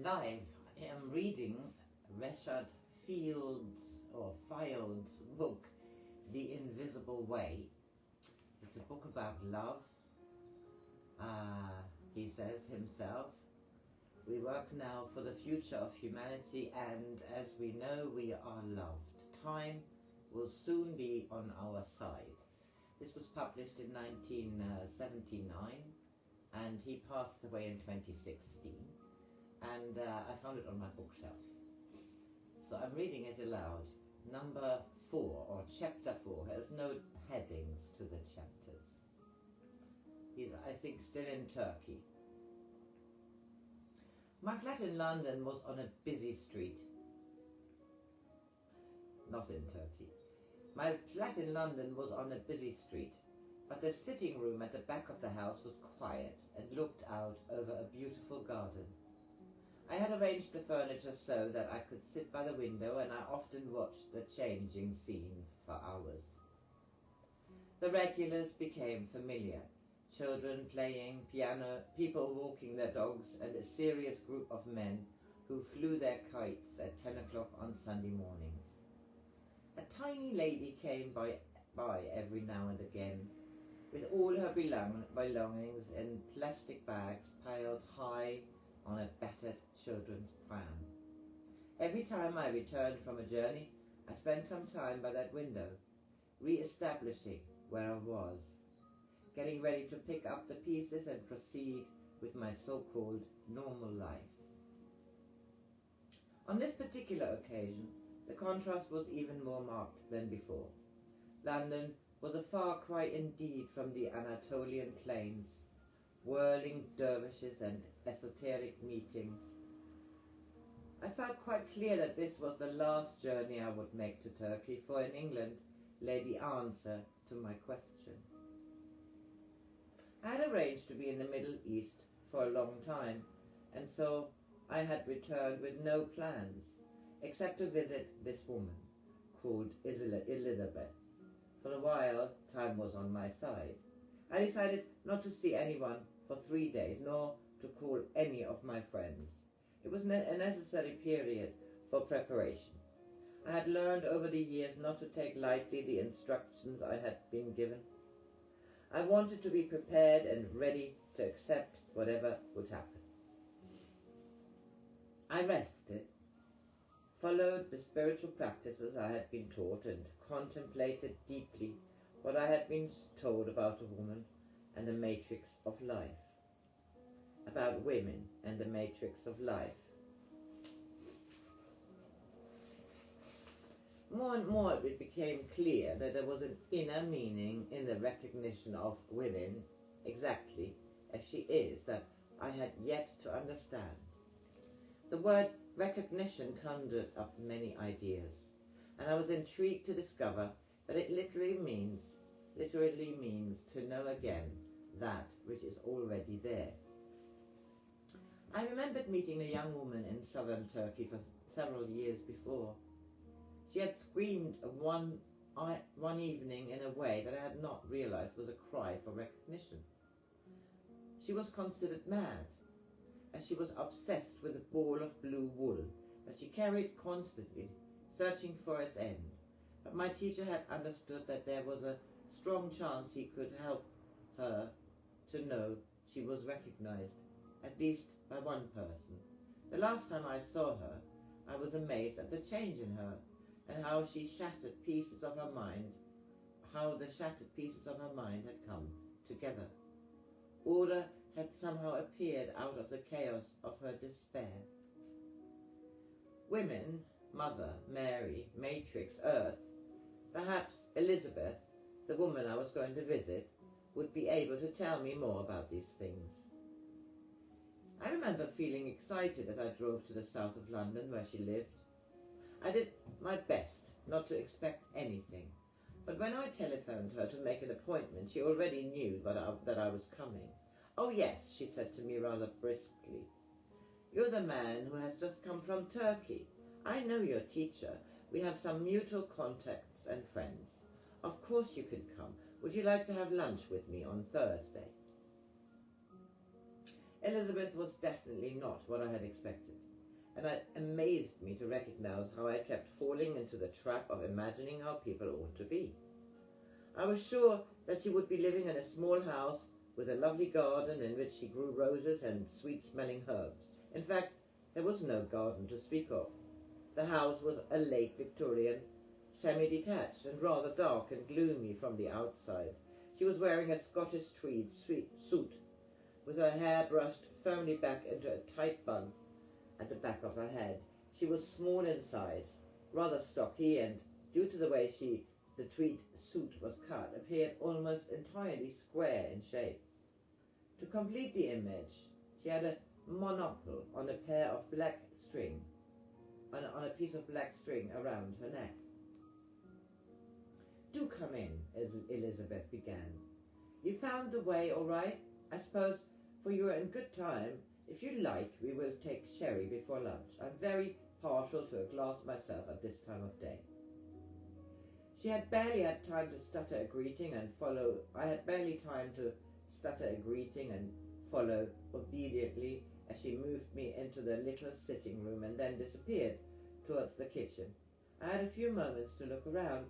live. I am reading Reshad Feild's book, The Invisible Way. It's a book about love. He says himself, we work now for the future of humanity, and as we know, we are loved. Time will soon be on our side. This was published in 1979, and he passed away in 2016. And I found it on my bookshelf. So I'm reading it aloud. Number 4, or chapter 4, has no headings to the chapters. He's, I think, still in Turkey. My flat in London was on a busy street. Not in Turkey. My flat in London was on a busy street, but the sitting room at the back of the house was quiet and looked out over a beautiful garden. I had arranged the furniture so that I could sit by the window, and I often watched the changing scene for hours. The regulars became familiar. Children playing piano, people walking their dogs, and a serious group of men who flew their kites at 10 o'clock on Sunday mornings. A tiny lady came by every now and again, with all her belongings in plastic bags piled high on a battered children's pram. Every time I returned from a journey, I spent some time by that window, re-establishing where I was, getting ready to pick up the pieces and proceed with my so-called normal life. On this particular occasion, the contrast was even more marked than before. London was a far cry indeed from the Anatolian plains, whirling dervishes and esoteric meetings. I felt quite clear that this was the last journey I would make to Turkey, for in England lay the answer to my question. I had arranged to be in the Middle East for a long time, and so I had returned with no plans, except to visit this woman, called Elizabeth. For a while, time was on my side. I decided not to see anyone for 3 days, nor to call any of my friends. It was a necessary period for preparation. I had learned over the years not to take lightly the instructions I had been given. I wanted to be prepared and ready to accept whatever would happen. I rested, followed the spiritual practices I had been taught, and contemplated deeply what I had been told about a woman and the matrix of life, about women and the matrix of life. More and more it became clear that there was an inner meaning in the recognition of women exactly as she is that I had yet to understand. The word recognition conjured up many ideas, and I was intrigued to discover that it literally means to know again that which is already there. I remembered meeting a young woman in southern Turkey for several years before. She had screamed one evening in a way that I had not realized was a cry for recognition. She was considered mad, as she was obsessed with a ball of blue wool that she carried constantly, searching for its end. But my teacher had understood that there was a strong chance he could help her to know she was recognized, at least by one person. The last time I saw her, I was amazed at the change in her, and how the shattered pieces of her mind had come together. Order had somehow appeared out of the chaos of her despair. Women, Mother, Mary, Matrix, Earth, perhaps Elizabeth, the woman I was going to visit, would be able to tell me more about these things. I remember feeling excited as I drove to the south of London where she lived. I did my best not to expect anything, but when I telephoned her to make an appointment, she already knew that I was coming. "Oh yes," she said to me rather briskly. "You're the man who has just come from Turkey. I know your teacher. We have some mutual contacts and friends. Of course you can come. Would you like to have lunch with me on Thursday?" Elizabeth was definitely not what I had expected. and it amazed me to recognize how I kept falling into the trap of imagining how people ought to be. I was sure that she would be living in a small house with a lovely garden in which she grew roses and sweet-smelling herbs. In fact, there was no garden to speak of. The house was a late Victorian, semi-detached and rather dark and gloomy from the outside. She was wearing a Scottish tweed suit, with her hair brushed firmly back into a tight bun at the back of her head. She was small in size, rather stocky, and due to the way the tweed suit was cut, appeared almost entirely square in shape. To complete the image, she had a monocle on a pair of black string, on a piece of black string around her neck. "Do come in," Elizabeth began. "You found the way all right, I suppose, for you are in good time. If you like, we will take sherry before lunch. I'm very partial to a glass myself at this time of day." She had barely had time to stutter a greeting and follow. I had barely time to stutter a greeting and follow obediently as she moved me into the little sitting room and then disappeared towards the kitchen. I had a few moments to look around.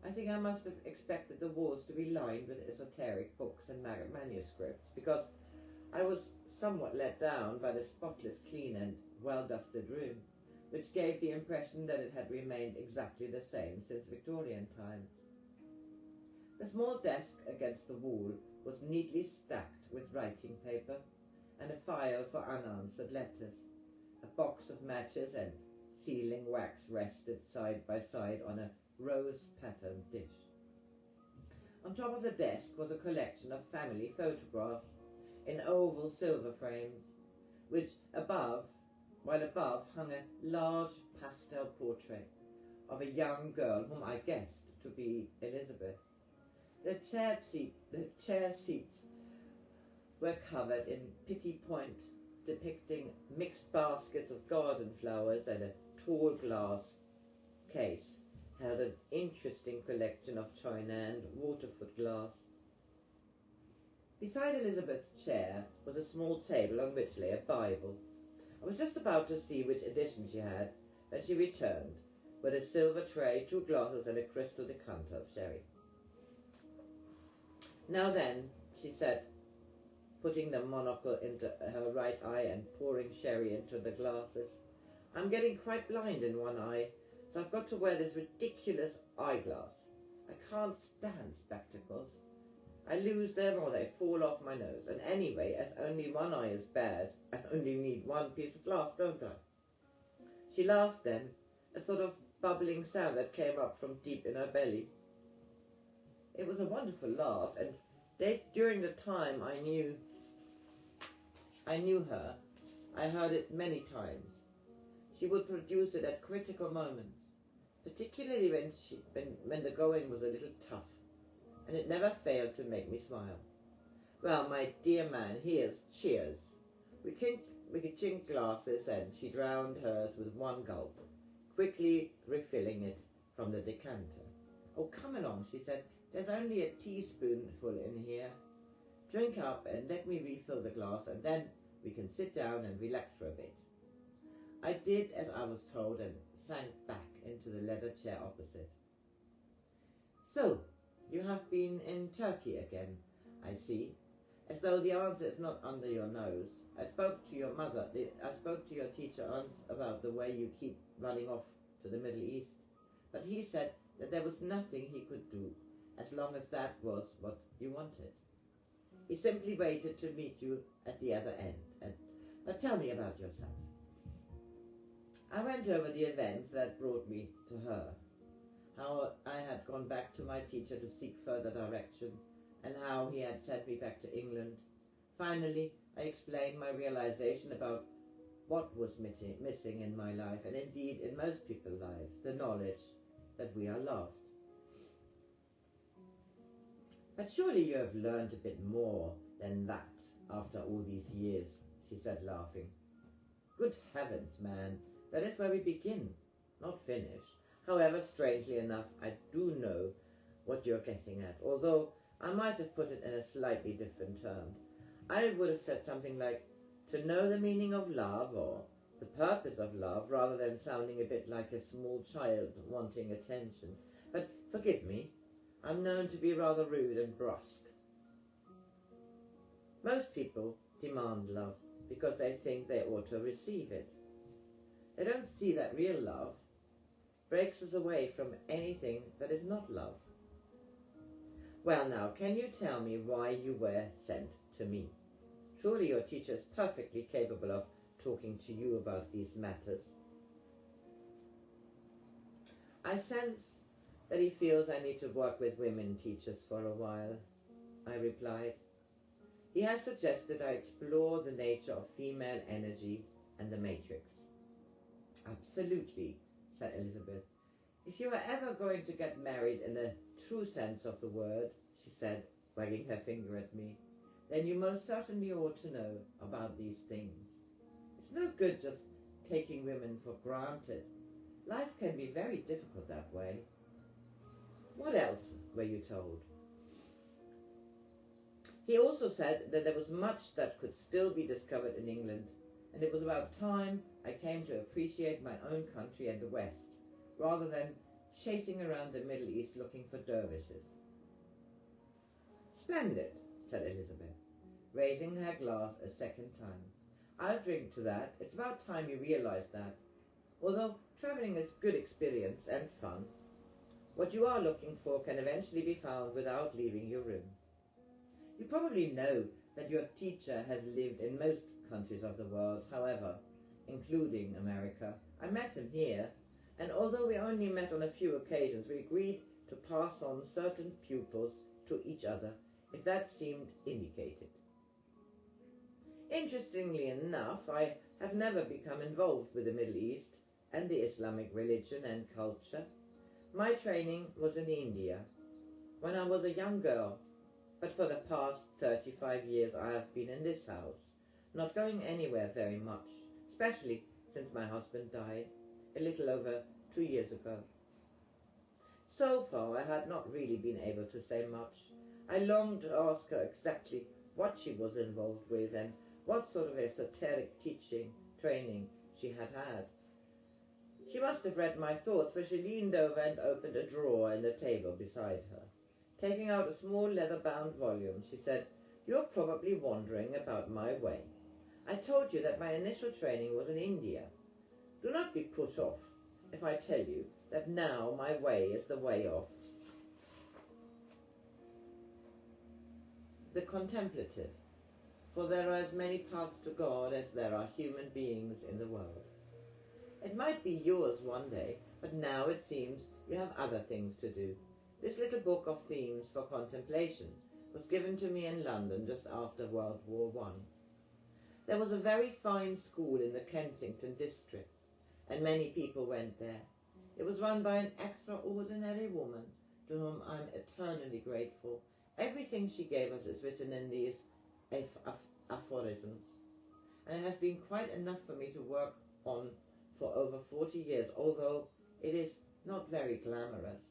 I think I must have expected the walls to be lined with esoteric books and manuscripts, because I was somewhat let down by the spotless clean and well-dusted room, which gave the impression that it had remained exactly the same since Victorian times. The small desk against the wall was neatly stacked with writing paper and a file for unanswered letters. A box of matches and sealing wax rested side by side on a rose-patterned dish. On top of the desk was a collection of family photographs in oval silver frames, while above hung a large pastel portrait of a young girl whom I guessed to be Elizabeth. The chair seats were covered in petit point, depicting mixed baskets of garden flowers, and a tall glass case held an interesting collection of china and waterford glass. Beside Elizabeth's chair was a small table on which lay a Bible. I was just about to see which edition she had when she returned with a silver tray, 2 glasses, and a crystal decanter of sherry. "Now then," she said, putting the monocle into her right eye and pouring sherry into the glasses. "I'm getting quite blind in one eye, so I've got to wear this ridiculous eyeglass. I can't stand spectacles. I lose them or they fall off my nose. And anyway, as only one eye is bad, I only need one piece of glass, don't I?" She laughed then, a sort of bubbling sound that came up from deep in her belly. It was a wonderful laugh, and during the time I knew her, I heard it many times. She would produce it at critical moments, particularly when the going was a little tough, and it never failed to make me smile. "Well, my dear man, here's cheers." We could chink glasses, and she drowned hers with one gulp, quickly refilling it from the decanter. "Oh, come along," she said. "There's only a teaspoonful in here. Drink up and let me refill the glass, and then we can sit down and relax for a bit." I did as I was told and sank back into the leather chair opposite. "So, you have been in Turkey again, I see, as though the answer is not under your nose. I spoke to your teacher once about the way you keep running off to the Middle East, but he said that there was nothing he could do as long as that was what you wanted. He simply waited to meet you at the other end. But tell me about yourself." I went over the events that brought me to her, how I had gone back to my teacher to seek further direction, and how he had sent me back to England. Finally, I explained my realization about what was missing in my life, and indeed in most people's lives, the knowledge that we are loved. "But surely you have learned a bit more than that after all these years," she said, laughing. "Good heavens, man, that is where we begin, not finish. However, strangely enough, I do know what you're getting at, although I might have put it in a slightly different term. I would have said something like, to know the meaning of love, or the purpose of love, rather than sounding a bit like a small child wanting attention. But forgive me, I'm known to be rather rude and brusque. Most people demand love because they think they ought to receive it. They don't see that real love breaks us away from anything that is not love. Well now, can you tell me why you were sent to me? Surely your teacher is perfectly capable of talking to you about these matters. I sense that he feels I need to work with women teachers for a while, I replied. He has suggested I explore the nature of female energy and the matrix. Absolutely, said Elizabeth. If you are ever going to get married in the true sense of the word, she said, wagging her finger at me, then you most certainly ought to know about these things. It's no good just taking women for granted. Life can be very difficult that way. What else were you told? He also said that there was much that could still be discovered in England, and it was about time I came to appreciate my own country and the West, rather than chasing around the Middle East looking for dervishes. Splendid, said Elizabeth, raising her glass a second time. I'll drink to that. It's about time you realized that. Although travelling is good experience and fun, what you are looking for can eventually be found without leaving your room. You probably know that your teacher has lived in most countries of the world, however, including America. I met him here, and although we only met on a few occasions, we agreed to pass on certain pupils to each other if that seemed indicated. Interestingly enough, I have never become involved with the Middle East and the Islamic religion and culture. My training was in India when I was a young girl, but for the past 35 years I have been in this house, not going anywhere very much, especially since my husband died a little over 2 years ago. So far I had not really been able to say much. I longed to ask her exactly what she was involved with and what sort of esoteric teaching training she had had. She must have read my thoughts, for she leaned over and opened a drawer in the table beside her. Taking out a small leather-bound volume, she said, "You're probably wondering about my way. I told you that my initial training was in India. Do not be put off if I tell you that now my way is the way of the contemplative, for there are as many paths to God as there are human beings in the world. It might be yours one day, but now it seems you have other things to do. This little book of themes for contemplation was given to me in London just after World War I. There was a very fine school in the Kensington district, and many people went there. It was run by an extraordinary woman to whom I'm eternally grateful. Everything she gave us is written in these aphorisms, and it has been quite enough for me to work on for over 40 years, although it is not very glamorous.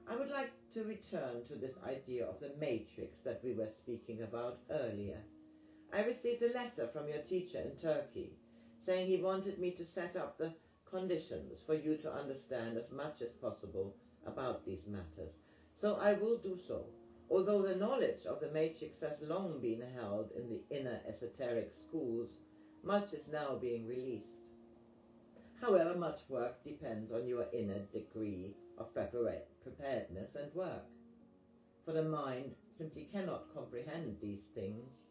I would like to return to this idea of the matrix that we were speaking about earlier. I received a letter from your teacher in Turkey saying he wanted me to set up the conditions for you to understand as much as possible about these matters. So I will do so, although the knowledge of the matrix has long been held in the inner esoteric schools, much is now being released. However, much work depends on your inner degree of preparedness and work, for the mind simply cannot comprehend these things.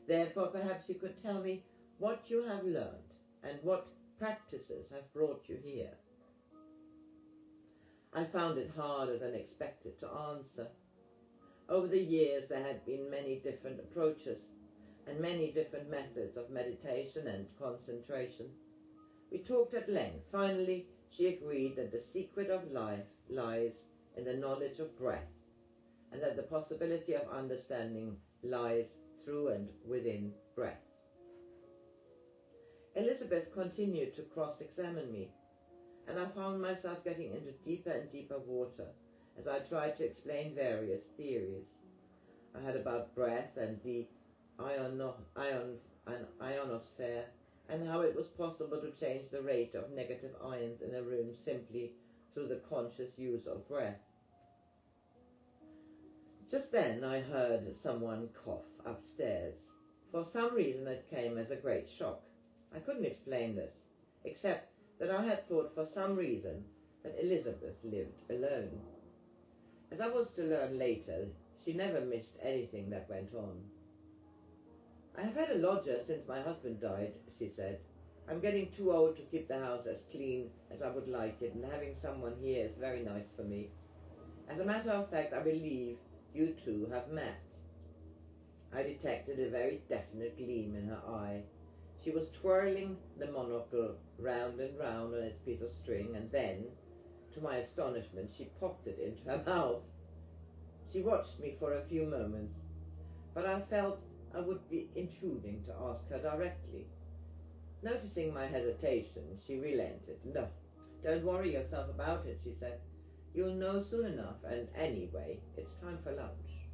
Therefore, perhaps you could tell me what you have learned and what practices have brought you here. I found it harder than expected to answer. Over the years there had been many different approaches and many different methods of meditation and concentration. We talked at length. Finally, she agreed that the secret of life lies in the knowledge of breath, and that the possibility of understanding lies through and within breath. Elizabeth continued to cross-examine me, and I found myself getting into deeper and deeper water as I tried to explain various theories I had about breath and the ionosphere and how it was possible to change the rate of negative ions in a room simply through the conscious use of breath. Just then I heard someone cough upstairs. For some reason it came as a great shock. I couldn't explain this, except that I had thought for some reason that Elizabeth lived alone. As I was to learn later, she never missed anything that went on. "I have had a lodger since my husband died," she said. "I'm getting too old to keep the house as clean as I would like it, and having someone here is very nice for me. As a matter of fact, I believe you two have met." I detected a very definite gleam in her eye. She was twirling the monocle round and round on its piece of string, and then, to my astonishment, she popped it into her mouth. She watched me for a few moments, but I felt I would be intruding to ask her directly. Noticing my hesitation, she relented. "No, don't worry yourself about it," she said. "You'll know soon enough, and anyway, it's time for lunch."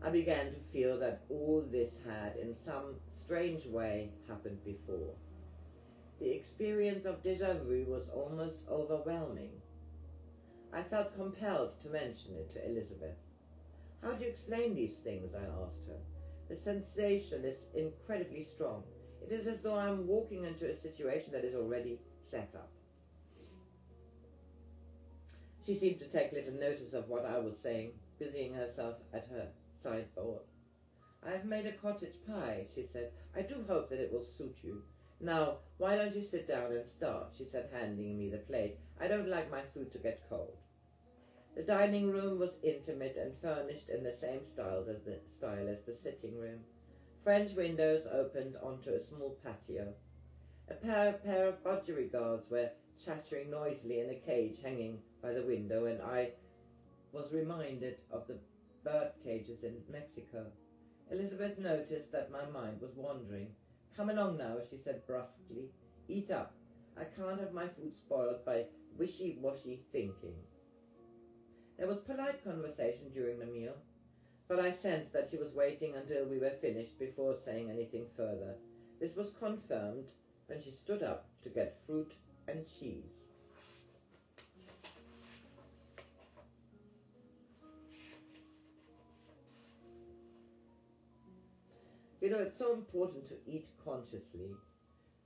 I began to feel that all this had, in some strange way, happened before. The experience of déjà vu was almost overwhelming. I felt compelled to mention it to Elizabeth. "How do you explain these things?" I asked her. "The sensation is incredibly strong. It is as though I am walking into a situation that is already set up." She seemed to take little notice of what I was saying, busying herself at her sideboard. "I have made a cottage pie," she said. "I do hope that it will suit you. Now, why don't you sit down and start?" she said, handing me the plate. "I don't like my food to get cold." The dining room was intimate and furnished in the same style as the sitting room. French windows opened onto a small patio. A pair of budgerigars were chattering noisily in a cage hanging by the window, and I was reminded of the bird cages in Mexico. Elizabeth noticed that my mind was wandering. "Come along now," she said brusquely. "Eat up. I can't have my food spoiled by wishy-washy thinking." There was polite conversation during the meal, but I sensed that she was waiting until we were finished before saying anything further. This was confirmed when she stood up to get fruit and cheese. You know, it's so important to eat consciously,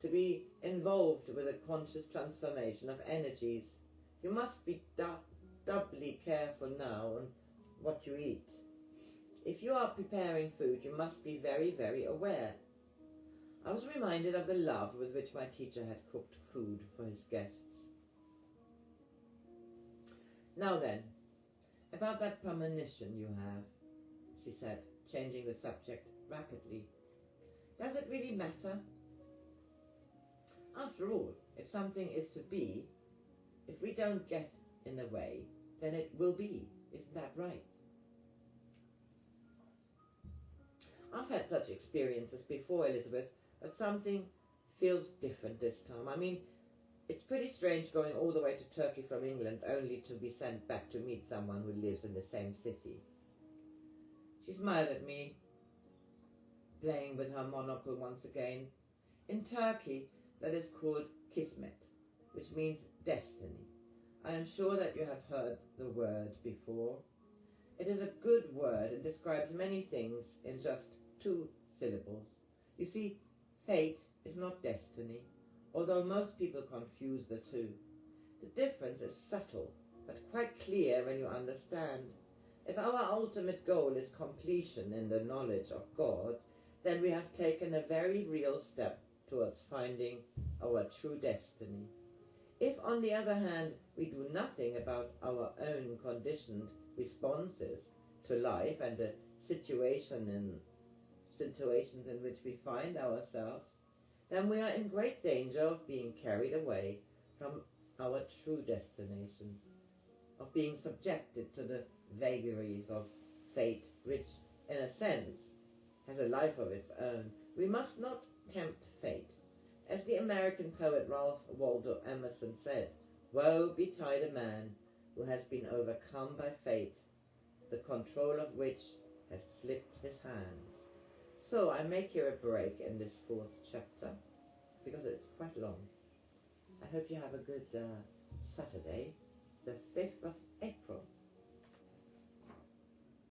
to be involved with a conscious transformation of energies. You must be doubly careful now on what you eat. If you are preparing food, you must be very, very aware. I was reminded of the love with which my teacher had cooked food for his guests. "Now then, about that premonition you have," she said, changing the subject rapidly. "Does it really matter? After all, if something is to be, if we don't get in the way, then it will be. Isn't that right?" I've had such experiences before, Elizabeth, but something feels different this time. I mean, it's pretty strange going all the way to Turkey from England only to be sent back to meet someone who lives in the same city. She smiled at me, playing with her monocle once again. "In Turkey, that is called kismet, which means destiny. I am sure that you have heard the word before. It is a good word and describes many things in just 2 syllables. You see, fate is not destiny, although most people confuse the two. The difference is subtle, but quite clear when you understand. If our ultimate goal is completion in the knowledge of God, then we have taken a very real step towards finding our true destiny. If, on the other hand, we do nothing about our own conditioned responses to life and the situations in which we find ourselves, then we are in great danger of being carried away from our true destination, of being subjected to the vagaries of fate, which, in a sense, has a life of its own. We must not tempt fate. As the American poet Ralph Waldo Emerson said, "Woe betide a man who has been overcome by fate, the control of which has slipped his hands." So I make here a break in this fourth chapter because it's quite long. I hope you have a good Saturday, the 5th of April.